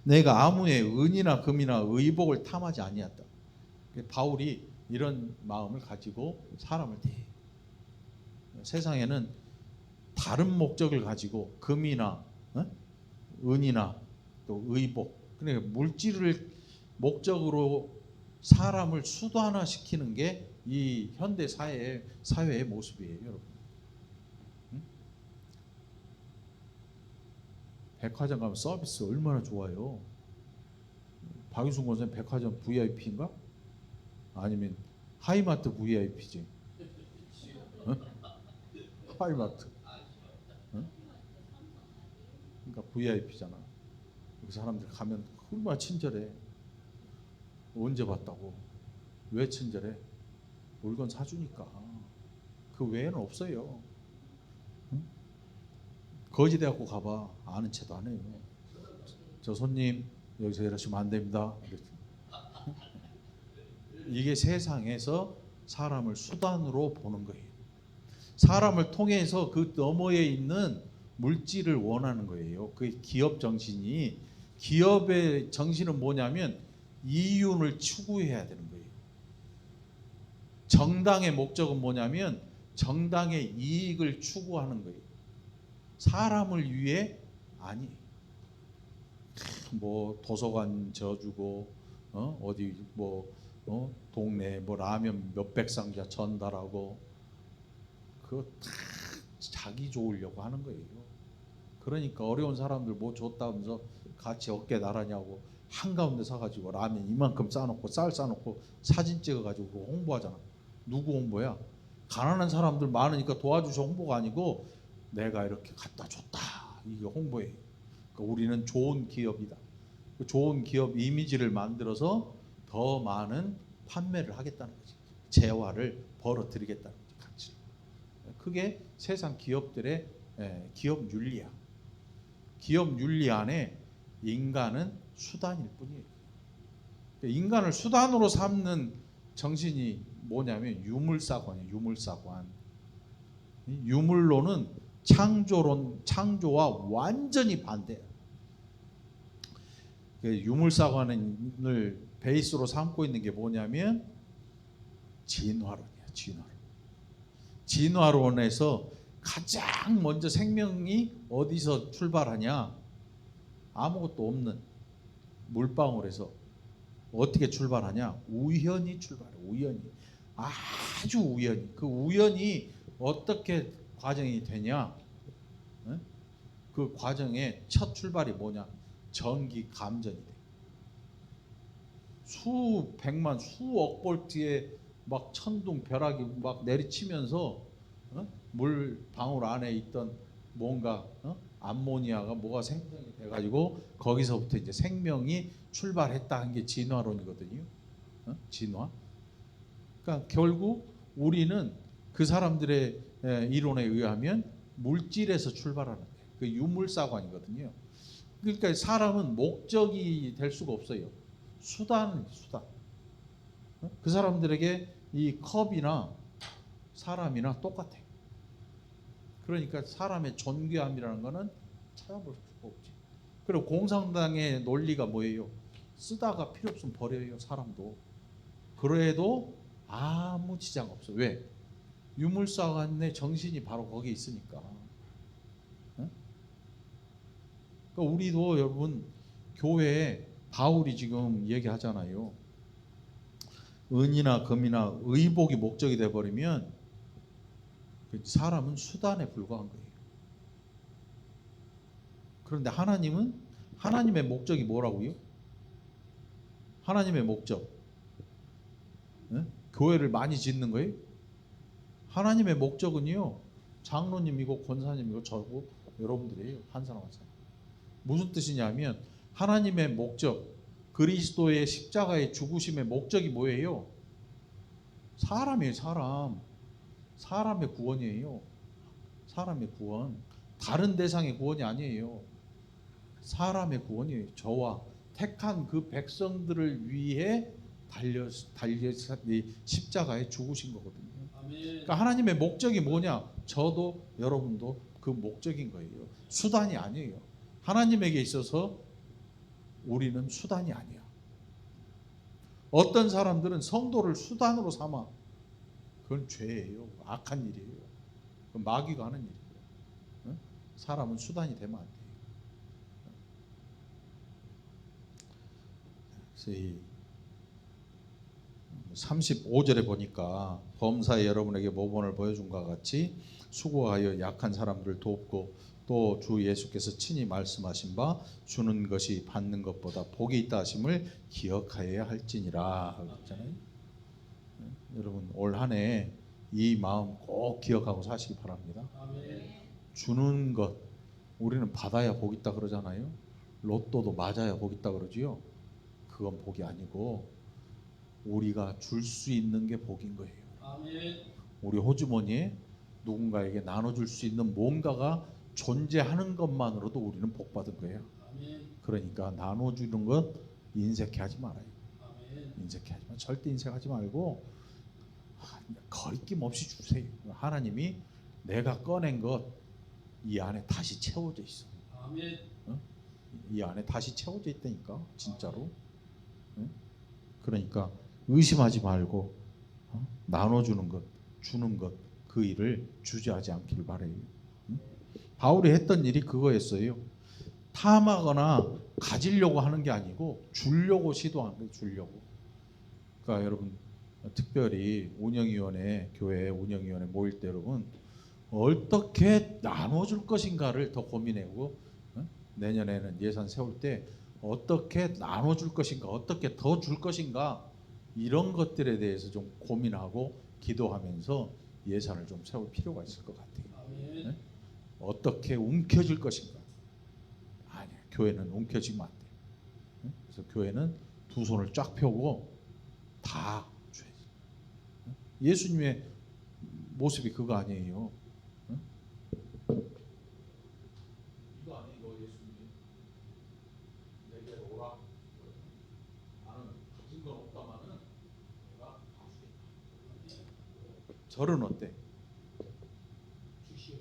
내가 아무의 은이나 금이나 의복을 탐하지 아니하다. 바울이 이런 마음을 가지고 사람을 대해. 세상에는 다른 목적을 가지고 금이나 은이나 또 의복, 그러니까 물질을 목적으로 사람을 수단화시키는 게 이 현대 사회의 모습이에요, 여러분. 백화점 가면 서비스 얼마나 좋아요. 박유순 권사님 백화점 VIP인가? 아니면 하이마트 VIP지? 하이마트. 그러니까 VIP잖아. 그 사람들 가면 얼마나 친절해. 언제 봤다고? 왜 친절해? 물건 사주니까. 그 외에는 없어요. 거지 돼갖고 가봐. 아는 체도 안 해요. 저 손님 여기서 이러시면 안 됩니다. 이게 세상에서 사람을 수단으로 보는 거예요. 사람을 통해서 그 너머에 있는 물질을 원하는 거예요. 그 기업 정신이, 기업의 정신은 뭐냐면 이윤을 추구해야 되는 거예요. 정당의 목적은 뭐냐면 정당의 이익을 추구하는 거예요. 사람을 위해 아니. 뭐 도서관 져주고 어디 동네 라면 몇백 상자 전달하고 그거 다 자기 좋으려고 하는 거예요. 그러니까 어려운 사람들 뭐 줬다면서 같이 어깨 나란히하고 한가운데 서가지고 라면 이만큼 싸놓고 쌀 싸놓고 사진 찍어가지고 그거 홍보하잖아. 누구 홍보야? 가난한 사람들 많으니까 도와주셔 홍보가 아니고 내가 이렇게 갖다 줬다 이게 홍보예요. 그러니까 우리는 좋은 기업이다. 그 좋은 기업 이미지를 만들어서 더 많은 판매를 하겠다는 거지. 재화를 벌어들이겠다는 거지. 가치. 그게 세상 기업들의 기업 윤리야. 기업 윤리 안에 인간은 수단일 뿐이에요. 인간을 수단으로 삼는 정신이 뭐냐면 유물사관이에요. 유물사관. 유물론은 창조와 완전히 반대예요. 유물사관을 베이스로 삼고 있는 게 뭐냐면 진화론이야. 진화론에서 가장 먼저 생명이 어디서 출발하냐? 아무것도 없는 물방울에서 어떻게 출발하냐? 우연히 출발해. 우연히. 아주 우연히. 그 우연히 어떻게 과정이 되냐? 그 과정의 첫 출발이 뭐냐? 전기 감전이 돼. 수백만 수억 볼트의 막 천둥 벼락이 막 내리치면서 물 방울 안에 있던 뭔가 암모니아가 뭐가 생성이 돼가지고 거기서부터 이제 생명이 출발했다 한 게 진화론이거든요. 진화. 그러니까 결국 우리는 그 사람들의 이론에 의하면 물질에서 출발하는 거예요. 그 유물사관이거든요. 그러니까 사람은 목적이 될 수가 없어요. 수단. 그 사람들에게 이 컵이나 사람이나 똑같아. 그러니까 사람의 존귀함이라는 거는 찾아볼 수가 없지. 그리고 공산당의 논리가 뭐예요? 쓰다가 필요 없으면 버려요. 사람도. 그래도 아무 지장 없어. 왜? 유물사관의 정신이 바로 거기에 있으니까. 그러니까 우리도 여러분 교회에 바울이 지금 얘기하잖아요. 은이나 금이나 의복이 목적이 돼버리면 사람은 수단에 불과한 거예요. 그런데 하나님은 하나님의 목적이 뭐라고요? 하나님의 목적 교회를 많이 짓는 거예요? 하나님의 목적은요 장로님이고 권사님이고 저고 여러분들이에요. 한 사람 한 사람. 무슨 뜻이냐면 하나님의 목적 그리스도의 십자가의 죽으심의 목적이 뭐예요? 사람이에요. 사람의 구원이에요. 사람의 구원. 다른 대상의 구원이 아니에요. 사람의 구원이에요. 저와 택한 그 백성들을 위해 달려 십자가에 죽으신 거거든요. 그러니까 하나님의 목적이 뭐냐? 저도 여러분도 그 목적인 거예요. 수단이 아니에요. 하나님에게 있어서 우리는 수단이 아니야. 어떤 사람들은 성도를 수단으로 삼아. 그건 죄예요. 악한 일이에요. 그건 마귀가 하는 일이에요. 사람은 수단이 되면 안 돼요. 그래서 이 35절에 보니까 범사에 여러분에게 모범을 보여준 것 같이 수고하여 약한 사람들을 돕고 또 주 예수께서 친히 말씀하신 바 주는 것이 받는 것보다 복이 있다 하심을 기억하여야 할지니라 그랬잖아요. 여러분 올 한 해 이 마음 꼭 기억하고 사시기 바랍니다. 아멘. 주는 것 우리는 받아야 복 있다 그러잖아요. 로또도 맞아야 복 있다 그러지요. 그건 복이 아니고 우리가 줄 수 있는 게 복인 거예요. 아멘. 우리 호주머니에 누군가에게 나눠줄 수 있는 뭔가가 존재하는 것만으로도 우리는 복 받은 거예요. 아멘. 그러니까 나눠주는 것 인색해하지 말아요. 아멘. 인색해하지 마. 절대 인색하지 말고 거리낌 없이 주세요. 하나님이 내가 꺼낸 것 이 안에 다시 채워져 있어. 아멘. 이 안에 다시 채워져 있다니까 진짜로. 그러니까 의심하지 말고 나눠주는 것, 주는 것, 그 일을 주저하지 않길 바라요. 바울이 했던 일이 그거였어요. 탐하거나 가지려고 하는 게 아니고 주려고 시도하는 거예요. 주려고. 그러니까 여러분 특별히 운영위원회, 교회 운영위원회 모일 때 여러분 어떻게 나눠줄 것인가를 더 고민하고 내년에는 예산 세울 때 어떻게 나눠줄 것인가, 어떻게 더 줄 것인가, 이런 것들에 대해서 좀 고민하고 기도하면서 예산을 좀 세울 필요가 있을 것 같아요. 네? 어떻게 움켜줄 것인가. 아니야, 교회는 움켜쥐면 안 돼. 네? 그래서 교회는 두 손을 쫙 펴고 다 줘야지. 네? 예수님의 모습이 그거 아니에요. 네? 이거 아니에요, 예수님이. 내게 오라. 나는 가진 건 없다마는 내가 다 주겠다. 절은 어때? 주시오.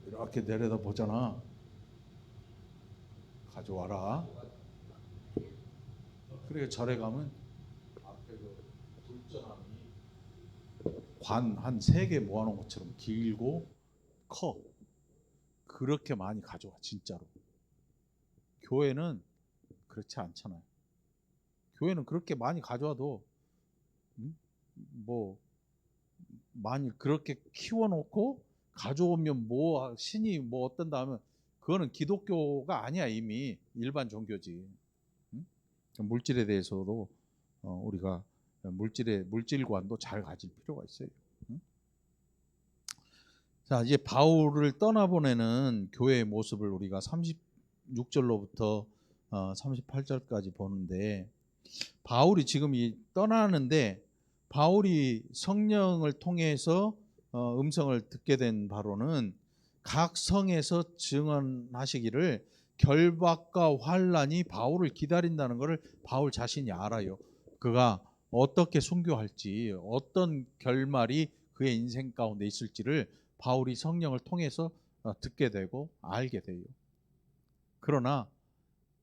이렇게 내려다 보잖아. 가져와라. 그래 절에 가면 앞에 그 불전함이 관 한 3개 모아놓은 것처럼 길고 커. 그렇게 많이 가져와 진짜로. 교회는 그렇지 않잖아요. 교회는 그렇게 많이 가져와도 뭐 많이 그렇게 키워놓고 가져오면 뭐 신이 뭐 어떤다 하면 그거는 기독교가 아니야. 이미 일반 종교지. 응? 물질에 대해서도 우리가 물질관도 잘 가질 필요가 있어요. 응? 자, 이제 바울을 떠나보내는 교회의 모습을 우리가 36절로부터 38절까지 보는데, 바울이 지금 떠나는데 바울이 성령을 통해서 음성을 듣게 된 바로는 각 성에서 증언하시기를 결박과 환란이 바울을 기다린다는 것을 바울 자신이 알아요. 그가 어떻게 순교할지, 어떤 결말이 그의 인생 가운데 있을지를 바울이 성령을 통해서 듣게 되고 알게 돼요. 그러나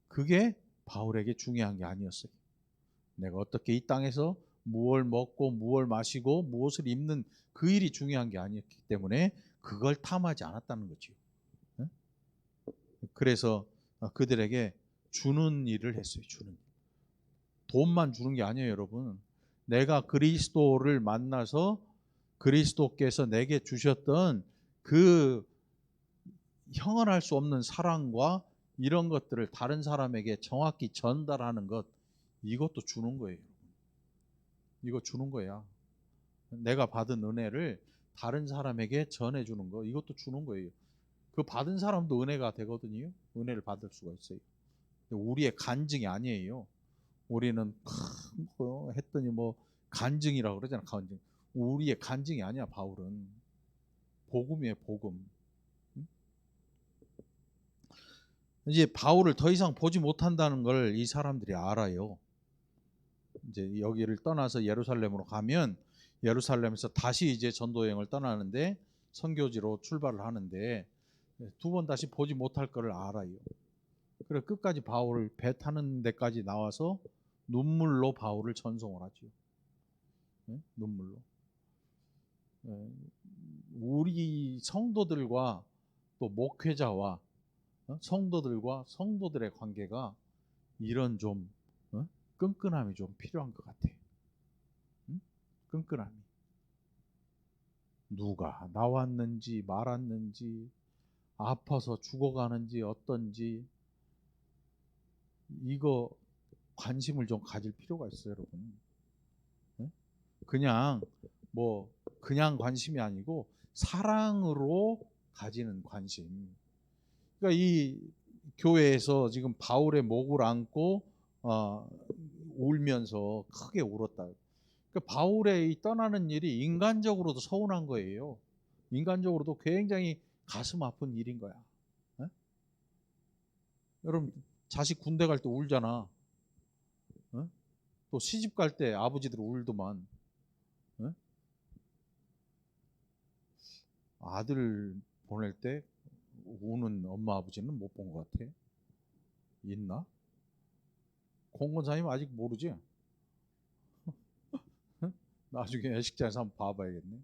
그게 바울에게 중요한 게 아니었어요. 내가 어떻게 이 땅에서 무엇을 먹고 무엇을 마시고 무엇을 입는 그 일이 중요한 게 아니었기 때문에 그걸 탐하지 않았다는 거죠. 그래서 그들에게 주는 일을 했어요. 주는 일. 돈만 주는 게 아니에요, 여러분. 내가 그리스도를 만나서 그리스도께서 내게 주셨던 그 형언할 수 없는 사랑과 이런 것들을 다른 사람에게 정확히 전달하는 것, 이것도 주는 거예요. 이거 주는 거야. 내가 받은 은혜를 다른 사람에게 전해주는 거, 이것도 주는 거예요. 그 받은 사람도 은혜가 되거든요. 은혜를 받을 수가 있어요. 우리의 간증이 아니에요. 우리는 뭐 했더니 뭐 간증이라고 그러잖아. 간증. 우리의 간증이 아니야. 바울은 복음이에요. 복음. 이제 바울을 더 이상 보지 못한다는 걸 이 사람들이 알아요. 이제 여기를 떠나서 예루살렘으로 가면 예루살렘에서 다시 이제 전도 여행을 떠나는데 선교지로 출발을 하는데 두 번 다시 보지 못할 것을 알아요. 그래 끝까지 바울을 배 타는 데까지 나와서 눈물로 바울을 전송을 하죠. 네? 눈물로. 네. 우리 성도들과 또 목회자와 성도들과 성도들의 관계가 이런 좀 끈끈함이 좀 필요한 것 같아. 끈끈함이. 누가 나왔는지 말았는지 아파서 죽어가는지 어떤지 이거 관심을 좀 가질 필요가 있어요, 여러분. 그냥 뭐 그냥 관심이 아니고 사랑으로 가지는 관심. 그러니까 이 교회에서 지금 바울의 목을 안고 울면서 크게 울었다. 그러니까 바울의 이 떠나는 일이 인간적으로도 서운한 거예요. 인간적으로도 굉장히 가슴 아픈 일인 거야. 에? 여러분 자식 군대 갈 때 울잖아. 에? 또 시집 갈 때 아버지들 울더만. 에? 아들 보낼 때 우는 엄마 아버지는 못 본 것 같아. 있나? 공권사님 아직 모르지? 나중에 애식장에서 한번 봐봐야겠네.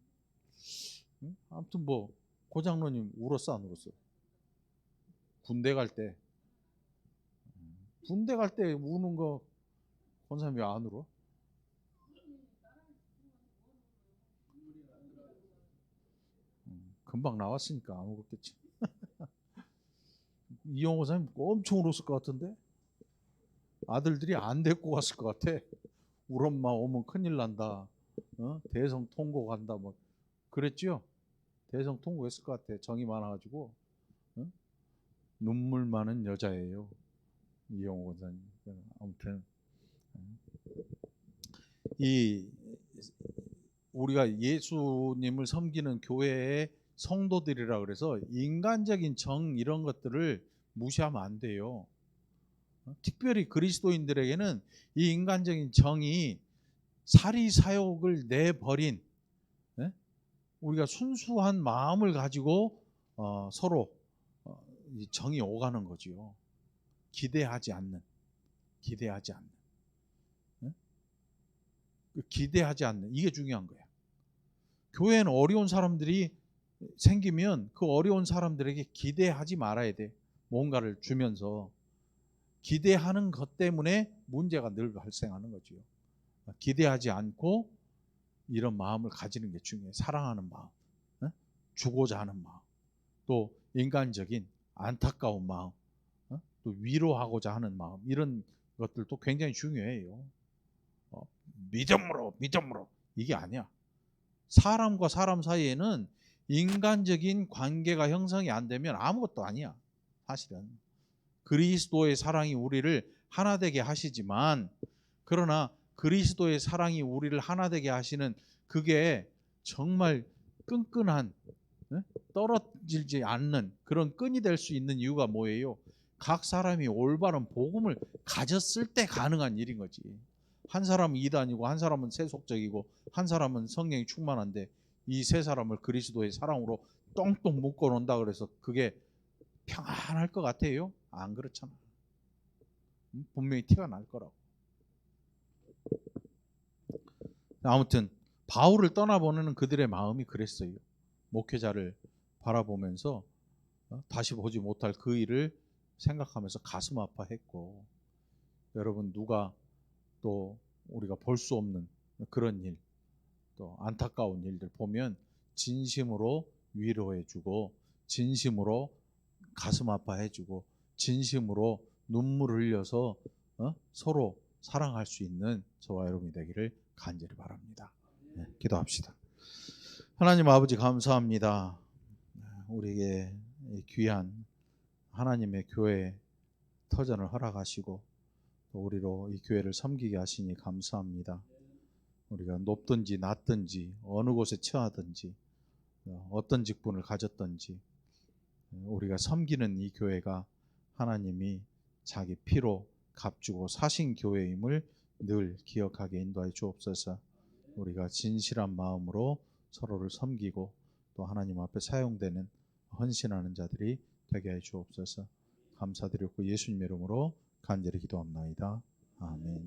아무튼 뭐 고장로님 울었어 안 울었어? 군대 갈 때. 군대 갈 때 우는 거 권사님이 안 울어? 금방 나왔으니까 안 울었겠지. 이용호 사님 엄청 울었을 것 같은데 아들들이 안 데리고 갔을 것 같아. 우리 엄마 오면 큰일 난다. 대성 통고 간다. 뭐 그랬죠. 대성 통고했을 것 같아. 정이 많아가지고. 눈물 많은 여자예요. 이용호 권사님. 아무튼 이 우리가 예수님을 섬기는 교회의 성도들이라 그래서 인간적인 정 이런 것들을 무시하면 안 돼요. 특별히 그리스도인들에게는 이 인간적인 정이 사리사욕을 내버린 우리가 순수한 마음을 가지고 서로 정이 오가는 거지요. 기대하지 않는 기대하지 않는 이게 중요한 거야. 교회는 어려운 사람들이 생기면 그 어려운 사람들에게 기대하지 말아야 돼. 뭔가를 주면서 기대하는 것 때문에 문제가 늘 발생하는 거지요. 기대하지 않고 이런 마음을 가지는 게 중요해. 사랑하는 마음, 주고자 하는 마음, 또 인간적인 안타까운 마음, 또 위로하고자 하는 마음, 이런 것들도 굉장히 중요해요. 믿음으로 이게 아니야. 사람과 사람 사이에는 인간적인 관계가 형성이 안 되면 아무것도 아니야. 사실은 그리스도의 사랑이 우리를 하나 되게 하시지만, 그러나 그리스도의 사랑이 우리를 하나 되게 하시는 그게 정말 끈끈한, 떨어지지 않는 그런 끈이 될 수 있는 이유가 뭐예요? 각 사람이 올바른 복음을 가졌을 때 가능한 일인 거지. 한 사람은 이단이고 한 사람은 세속적이고 한 사람은 성령이 충만한데 이 세 사람을 그리스도의 사랑으로 똥똥 묶어 놓는다 그래서 그게 평안할 것 같아요? 안 그렇잖아. 분명히 티가 날 거라고. 아무튼 바울을 떠나보내는 그들의 마음이 그랬어요. 목회자를 바라보면서 다시 보지 못할 그 일을 생각하면서 가슴 아파했고, 여러분 누가 또 우리가 볼 수 없는 그런 일, 또 안타까운 일들 보면 진심으로 위로해주고 진심으로 가슴 아파해주고 진심으로 눈물을 흘려서 서로 사랑할 수 있는 저와 여러분이 되기를 간절히 바랍니다. 기도합시다. 하나님 아버지 감사합니다. 우리에게 귀한 하나님의 교회 터전을 허락하시고 또 우리로 이 교회를 섬기게 하시니 감사합니다. 우리가 높든지 낮든지 어느 곳에 처하든지 어떤 직분을 가졌든지 우리가 섬기는 이 교회가 하나님이 자기 피로 값주고 사신 교회임을 늘 기억하게 인도하여 주옵소서. 우리가 진실한 마음으로 서로를 섬기고 또 하나님 앞에 사용되는 헌신하는 자들이 되게 하여 주옵소서. 감사드렸고 예수님 이름으로 간절히 기도합나이다. 아멘.